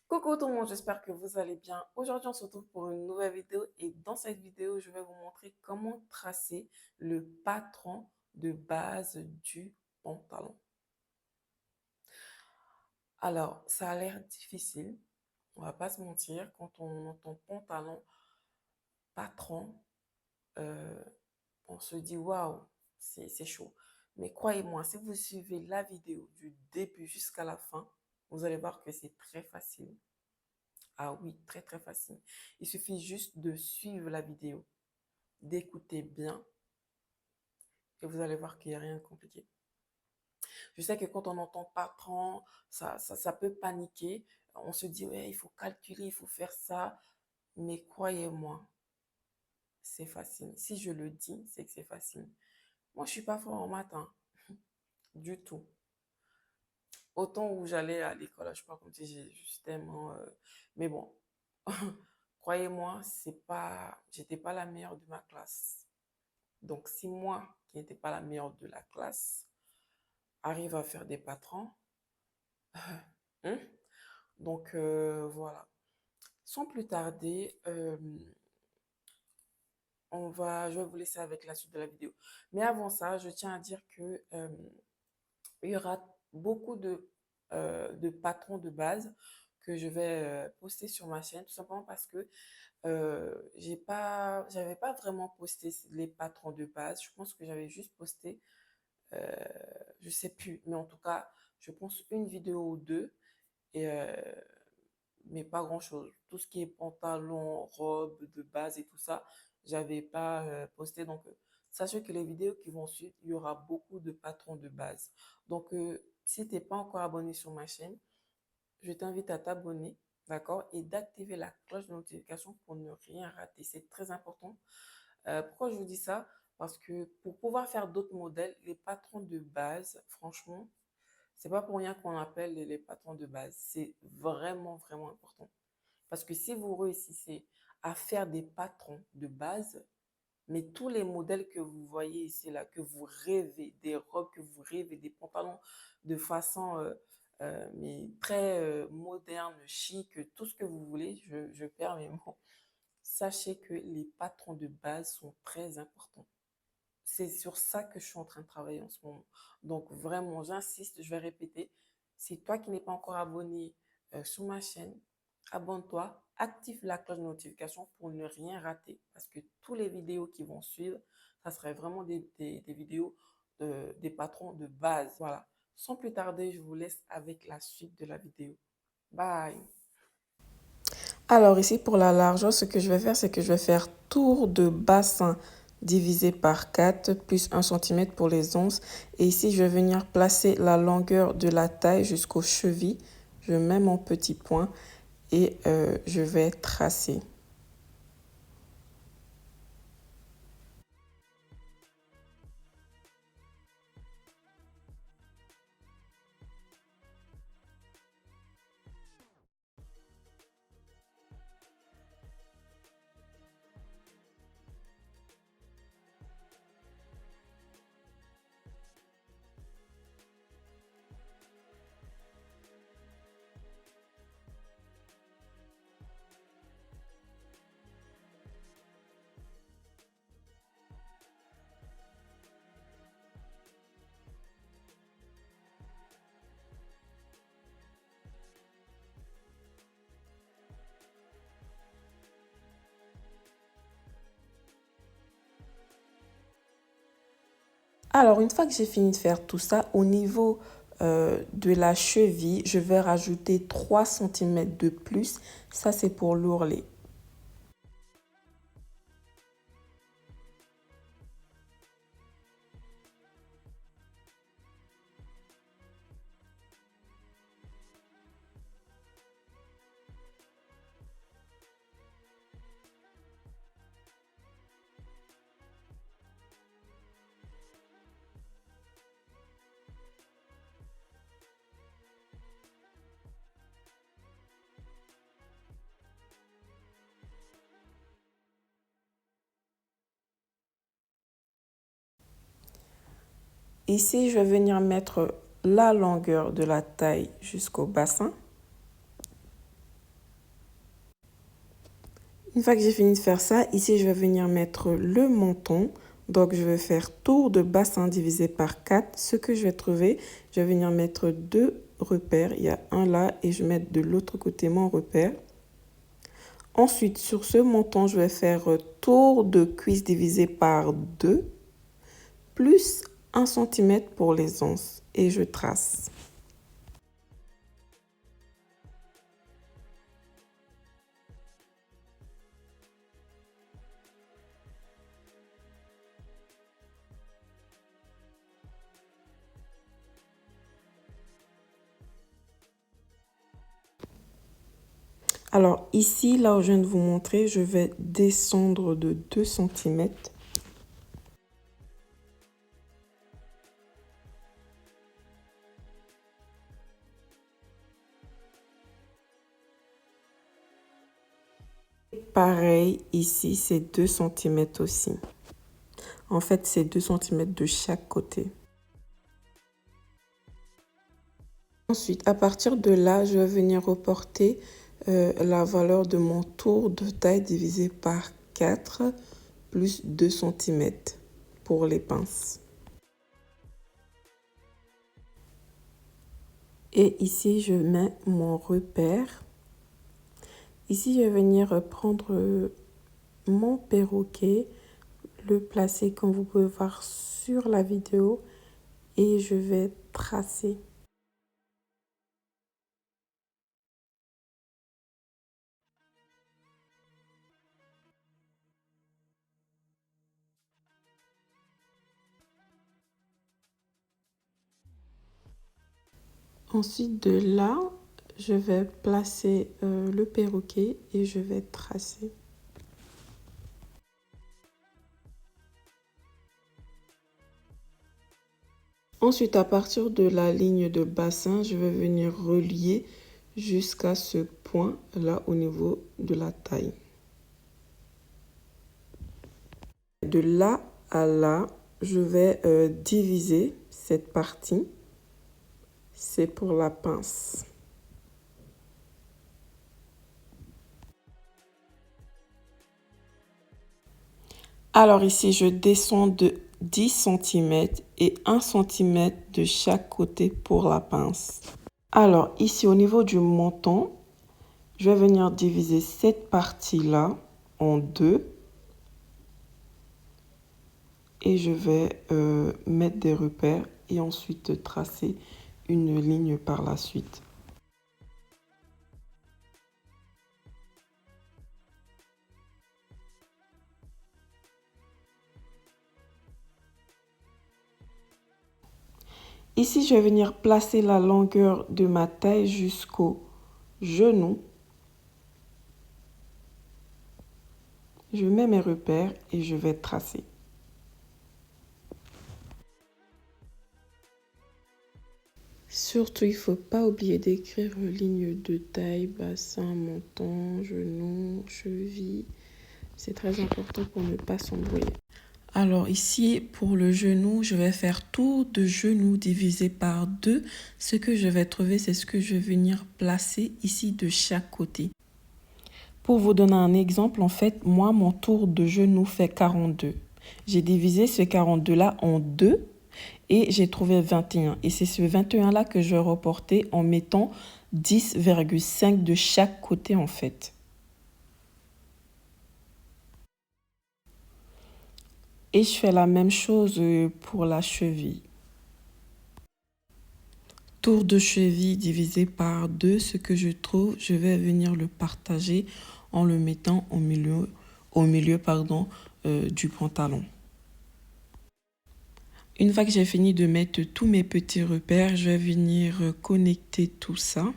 Coucou tout le monde, j'espère que vous allez bien. Aujourd'hui, on se retrouve pour une nouvelle vidéo et dans cette vidéo, je vais vous montrer comment tracer le patron de base du pantalon. Alors, ça a l'air difficile, on va pas se mentir, quand on entend pantalon, patron, euh, on se dit waouh, c'est chaud. Mais croyez-moi, si vous suivez la vidéo du début jusqu'à la fin, vous allez voir que c'est très facile. Ah oui, très très facile. Il suffit juste de suivre la vidéo, d'écouter bien et vous allez voir qu'il n'y a rien de compliqué. Je sais que quand on entend patron, ça peut paniquer. On se dit, ouais, il faut calculer, il faut faire ça. Mais croyez-moi, c'est facile. Si je le dis, c'est que c'est facile. Moi, je ne suis pas fort en maths, hein, du tout. Autant où j'allais à l'école, je ne sais pas comme si j'ai justement... mais bon, croyez-moi, j'étais pas la meilleure de ma classe. Donc, si moi, qui n'étais pas la meilleure de la classe, arrive à faire des patrons, hein, donc voilà. Sans plus tarder, je vais vous laisser avec la suite de la vidéo. Mais avant ça, je tiens à dire que il y aura beaucoup de patrons de base que je vais poster sur ma chaîne, tout simplement parce que j'avais pas vraiment posté les patrons de base. Je pense que j'avais juste posté euh, je sais plus, mais en tout cas, je pense une vidéo ou deux, et, mais pas grand-chose. Tout ce qui est pantalon, robe de base et tout ça, j'avais pas posté. Donc, sachez que les vidéos qui vont suivre, il y aura beaucoup de patrons de base. Donc, si tu n'es pas encore abonné sur ma chaîne, je t'invite à t'abonner, d'accord, et d'activer la cloche de notification pour ne rien rater. C'est très important. Pourquoi je vous dis ça? Parce que pour pouvoir faire d'autres modèles, les patrons de base, franchement, c'est pas pour rien qu'on appelle les patrons de base. C'est vraiment, vraiment important. Parce que si vous réussissez à faire des patrons de base, mais tous les modèles que vous voyez ici, là, que vous rêvez, des robes que vous rêvez, des pantalons de façon mais très moderne, chic, tout ce que vous voulez, je perds mes mots. Sachez que les patrons de base sont très importants. C'est sur ça que je suis en train de travailler en ce moment. Donc vraiment, j'insiste, je vais répéter. Si toi qui n'es pas encore abonné sur ma chaîne, abonne-toi, active la cloche de notification pour ne rien rater. Parce que toutes les vidéos qui vont suivre, ça serait vraiment des vidéos des patrons de base. Voilà. Sans plus tarder, je vous laisse avec la suite de la vidéo. Bye. Alors ici pour la largeur, ce que je vais faire, c'est que je vais faire tour de bassin divisé par 4 plus 1 cm pour les onces. Et ici, je vais venir placer la longueur de la taille jusqu'aux chevilles. Je mets mon petit point et je vais tracer. Alors, une fois que j'ai fini de faire tout ça, au niveau de la cheville, je vais rajouter 3 cm de plus. Ça, c'est pour l'ourlet. Ici, je vais venir mettre la longueur de la taille jusqu'au bassin. Une fois que j'ai fini de faire ça, ici je vais venir mettre le montant. Donc je vais faire tour de bassin divisé par 4. Ce que je vais trouver, je vais venir mettre 2 repères. Il y a un là et je vais mettre de l'autre côté mon repère. Ensuite, sur ce montant, je vais faire tour de cuisse divisé par 2 plus 1 cm pour les anses et je trace. Alors ici, là où je viens de vous montrer, je vais descendre de 2 cm. Pareil, ici, c'est 2 cm aussi. En fait, c'est 2 cm de chaque côté. Ensuite, à partir de là, je vais venir reporter la valeur de mon tour de taille divisé par 4 plus 2 cm pour les pinces. Et ici, je mets mon repère. Ici, je vais venir prendre mon perroquet, le placer comme vous pouvez voir sur la vidéo et je vais tracer. Ensuite de là, je vais placer le perroquet et je vais tracer. Ensuite, à partir de la ligne de bassin, je vais venir relier jusqu'à ce point là au niveau de la taille. De là à là, je vais diviser cette partie. C'est pour la pince. Alors ici, je descends de 10 cm et 1 cm de chaque côté pour la pince. Alors ici, au niveau du menton, je vais venir diviser cette partie-là en deux. Et je vais mettre des repères et ensuite tracer une ligne par la suite. Ici, je vais venir placer la longueur de ma taille jusqu'au genou. Je mets mes repères et je vais tracer. Surtout, il ne faut pas oublier d'écrire ligne de taille, bassin, menton, genou, cheville. C'est très important pour ne pas s'embrouiller. Alors ici, pour le genou, je vais faire tour de genou divisé par 2. Ce que je vais trouver, c'est ce que je vais venir placer ici de chaque côté. Pour vous donner un exemple, en fait, moi, mon tour de genou fait 42. J'ai divisé ce 42-là en 2 et j'ai trouvé 21. Et c'est ce 21-là que je vais reporter en mettant 10,5 de chaque côté, en fait. Et je fais la même chose pour la cheville. Tour de cheville divisé par 2, ce que je trouve, je vais venir le partager en le mettant au milieu du pantalon. Une fois que j'ai fini de mettre tous mes petits repères, je vais venir connecter tout ça.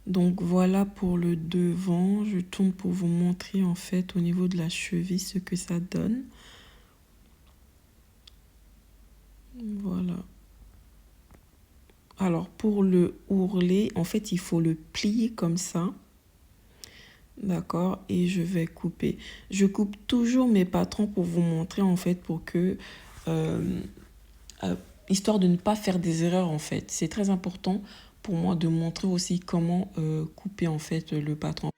Donc voilà pour le devant. Je tourne pour vous montrer en fait au niveau de la cheville ce que ça donne. Voilà. Alors pour le ourlet, en fait il faut le plier comme ça. D'accord, et je vais couper. Je coupe toujours mes patrons pour vous montrer en fait pour que euh, histoire de ne pas faire des erreurs en fait. C'est très important pour moi de montrer aussi comment couper en fait le patron.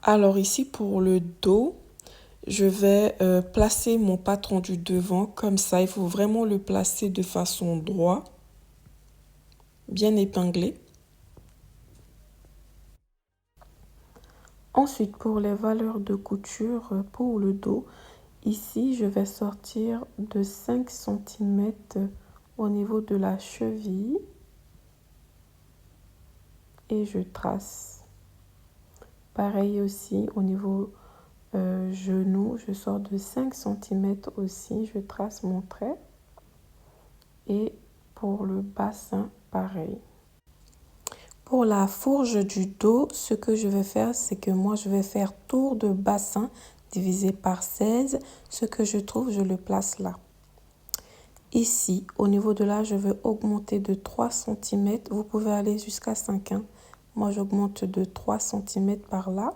Alors ici pour le dos, je vais placer mon patron du devant comme ça. Il faut vraiment le placer de façon droite, bien épinglé. Ensuite, pour les valeurs de couture pour le dos, ici, je vais sortir de 5 cm au niveau de la cheville et je trace. Pareil aussi au niveau genou, je sors de 5 cm aussi, je trace mon trait. Et pour le bassin, pareil. Pour la fourche du dos, ce que je vais faire, c'est que moi, je vais faire tour de bassin divisé par 16. Ce que je trouve, je le place là. Ici, au niveau de là, je vais augmenter de 3 cm. Vous pouvez aller jusqu'à 5. Hein. Moi, j'augmente de 3 cm par là.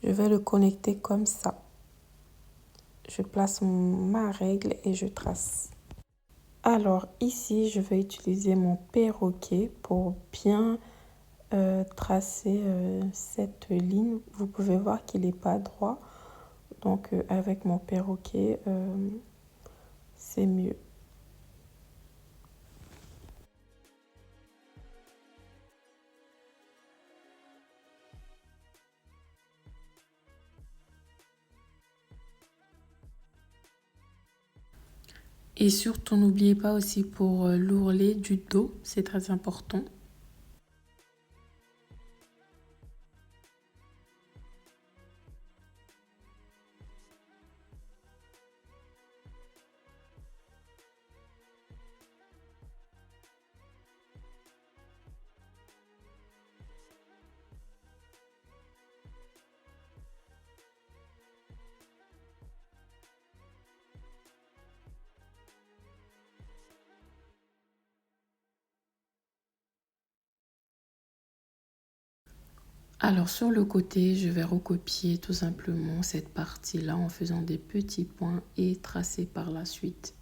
Je vais le connecter comme ça. Je place ma règle et je trace. Alors ici, je vais utiliser mon perroquet pour bien tracer cette ligne. Vous pouvez voir qu'il n'est pas droit. Donc avec mon perroquet, c'est mieux. Et surtout, n'oubliez pas aussi pour l'ourlet du dos, c'est très important. Alors sur le côté, je vais recopier tout simplement cette partie-là en faisant des petits points et tracer par la suite.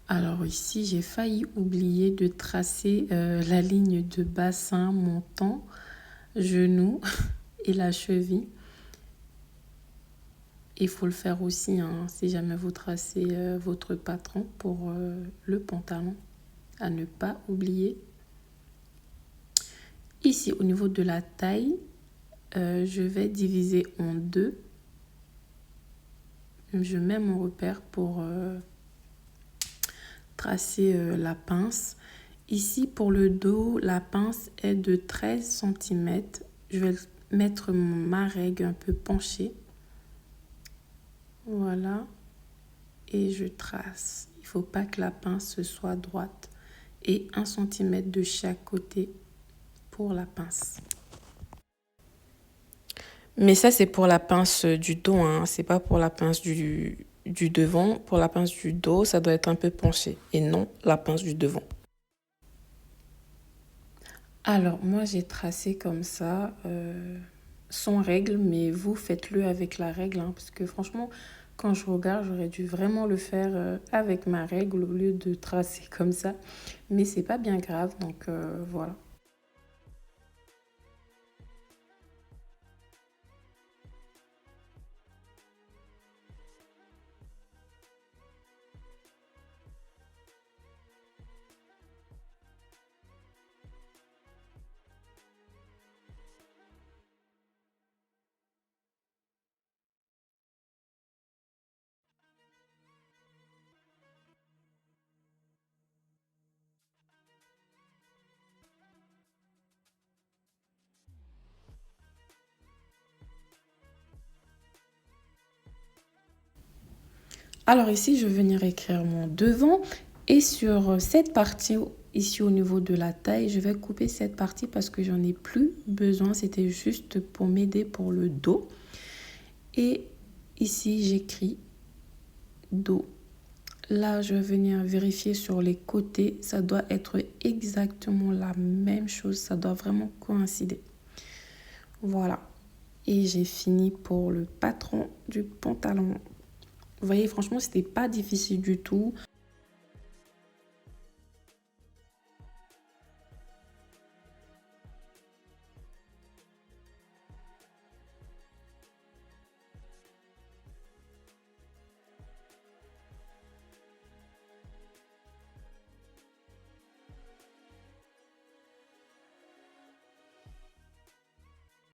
Alors ici, j'ai failli oublier de tracer la ligne de bassin montant, genou et la cheville. Il faut le faire aussi hein, si jamais vous tracez votre patron pour le pantalon, à ne pas oublier. Ici, au niveau de la taille, je vais diviser en 2. Je mets mon repère pour tracer la pince. Ici, pour le dos, la pince est de 13 centimètres. Je vais mettre ma règle un peu penchée. Voilà. Et je trace. Il ne faut pas que la pince soit droite. Et 1 centimètre de chaque côté pour la pince. Mais ça, c'est pour la pince du dos, hein. C'est pas pour la pince du devant. Pour la pince du dos, ça doit être un peu penché. Et non la pince du devant. Alors, moi, j'ai tracé comme ça, sans règle, mais vous faites-le avec la règle, hein, parce que franchement, quand je regarde, j'aurais dû vraiment le faire avec ma règle au lieu de tracer comme ça. Mais c'est pas bien grave, donc voilà. Alors ici, je vais venir écrire mon devant et sur cette partie ici au niveau de la taille, je vais couper cette partie parce que j'en ai plus besoin. C'était juste pour m'aider pour le dos. Et ici, j'écris dos. Là, je vais venir vérifier sur les côtés. Ça doit être exactement la même chose. Ça doit vraiment coïncider. Voilà. Et j'ai fini pour le patron du pantalon. Vous voyez, franchement, c'était pas difficile du tout.